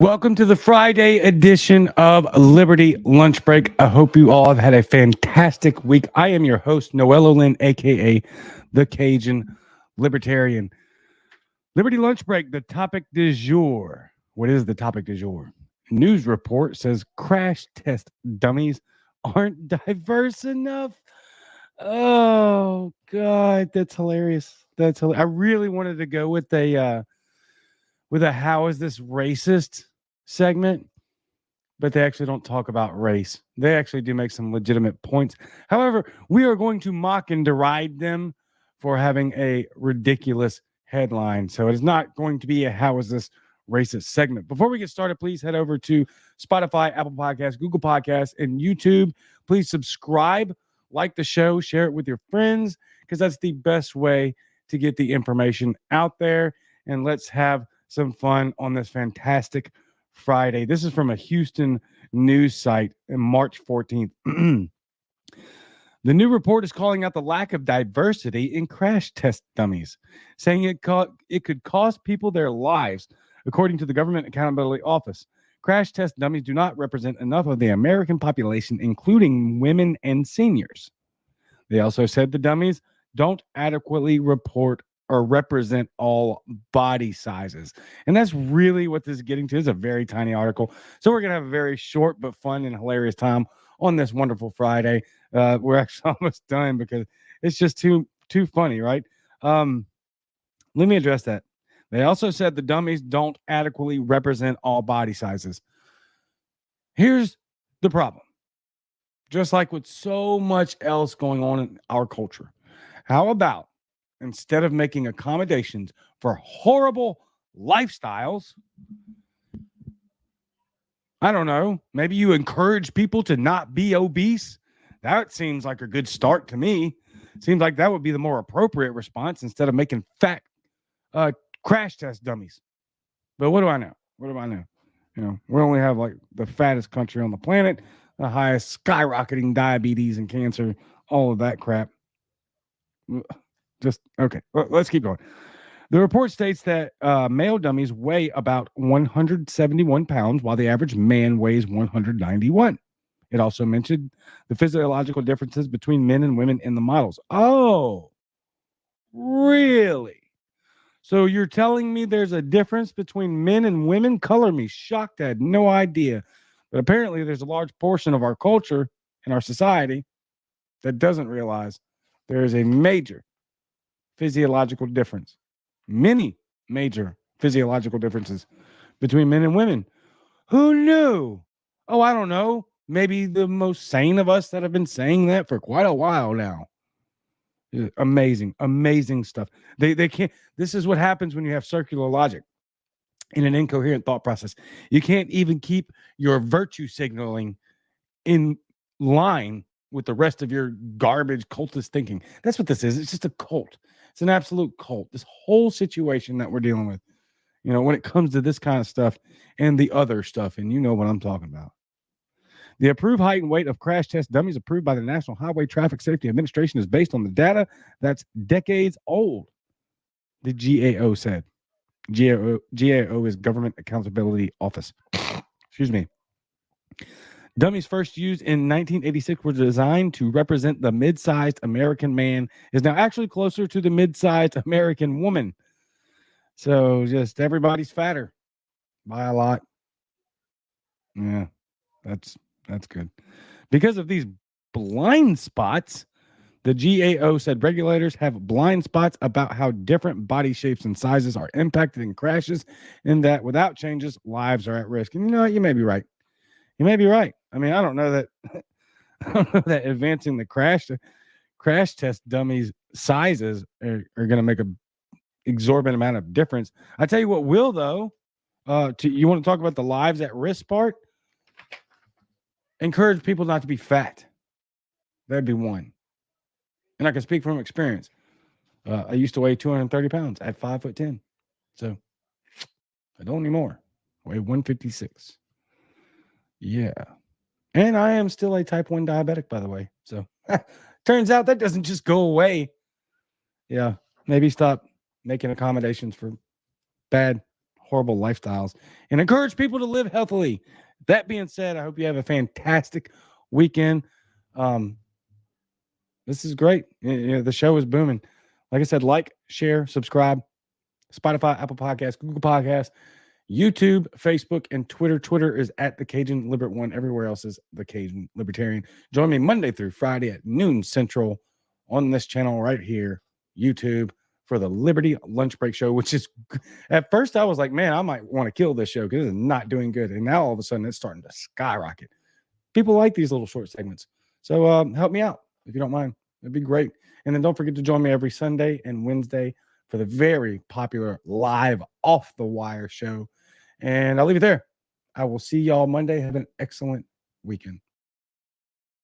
Welcome to the Friday edition of Liberty Lunch Break. I hope you all have had a fantastic week. I am your host, Noel Olin, aka the Cajun Libertarian. Liberty Lunch Break, the topic du jour. What is the topic du jour? News report says crash test dummies aren't diverse enough. Oh God, that's hilarious. I really wanted to go with a how is this racist segment, but they actually don't talk about race. They actually do make some legitimate points. However, we are going to mock and deride them for having a ridiculous headline. So it is not going to be a how is this racist segment. Before we get started, please head over to Spotify, Apple Podcasts, Google Podcasts, and YouTube. Please subscribe, like the show, share it with your friends, because that's the best way to get the information out there. And let's have some fun on this fantastic Friday. This is from a Houston news site on March 14th. The new report is calling out the lack of diversity in crash test dummies, saying it could cost people their lives, according to the Government Accountability Office. Crash test dummies do not represent enough of the American population, including women and seniors. They also said the dummies don't adequately report or represent all body sizes. And that's really what this is getting to. It's a very tiny article. So we're going to have a very short but fun and hilarious time on this wonderful Friday. We're actually almost done because it's just too funny, right? Let me address that. They also said the dummies don't adequately represent all body sizes. Here's the problem. Just like with so much else going on in our culture, how about instead of making accommodations for horrible lifestyles, I don't know, maybe you encourage people to not be obese? That seems like a good start to me. Seems like that would be the more appropriate response instead of making fat crash test dummies. But what do I know? What do I know? You know, we only have like the fattest country on the planet, the highest skyrocketing diabetes and cancer, all of that crap. Just okay. Let's keep going. The report states that male dummies weigh about 171 pounds, while the average man weighs 191. It also mentioned the physiological differences between men and women in the models. Oh, really? So you're telling me there's a difference between men and women? Color me shocked. I had no idea. But apparently there's a large portion of our culture and our society that doesn't realize there is a major physiological difference. Many major physiological differences between men and women. Who knew? Oh, I don't know. Maybe the most sane of us that have been saying that for quite a while now. Amazing, amazing stuff. They can't. This is what happens when you have circular logic in an incoherent thought process. You can't even keep your virtue signaling in line with the rest of your garbage cultist thinking. That's what this is. It's just a cult. It's an absolute cult. This whole situation that we're dealing with, you know, when it comes to this kind of stuff and the other stuff, and you know what I'm talking about. The approved height and weight of crash test dummies approved by the National Highway Traffic Safety Administration is based on the data that's decades old, the GAO said. GAO is Government Accountability Office. Excuse me. Dummies first used in 1986 were designed to represent the mid-sized American man is now actually closer to the mid-sized American woman. So just everybody's fatter by a lot. Yeah, that's good. Because of these blind spots, the GAO said regulators have blind spots about how different body shapes and sizes are impacted in crashes, and that without changes, lives are at risk. And you know what? You may be right. You may be right. I mean, I don't know that I don't know that advancing the crash test dummies sizes are going to make a exorbitant amount of difference. I tell you what will though. You want to talk about the lives at risk part? Encourage people not to be fat. That'd be one. And I can speak from experience. I used to weigh 230 pounds at 5'10". So I don't anymore. I weigh 156. Yeah. And I am still a type 1 diabetic, by the way. So turns out that doesn't just go away. Yeah. Maybe stop making accommodations for bad, horrible lifestyles and encourage people to live healthily. That being said, I hope you have a fantastic weekend. This is great. The show is booming. Like I said, like, share, subscribe. Spotify, Apple Podcasts, Google Podcasts, YouTube, Facebook, and Twitter. Twitter is at the Cajun Libert One. Everywhere else is the Cajun Libertarian. Join me Monday through Friday at noon Central on this channel right here, YouTube, for the Liberty Lunch Break Show, which is, at first I was like, man, I might want to kill this show because it's not doing good. And now all of a sudden it's starting to skyrocket. People like these little short segments. So help me out if you don't mind. It'd be great. And then don't forget to join me every Sunday and Wednesday for the very popular live Off the Wire show. And I'll leave it there. I will see y'all Monday. Have an excellent weekend.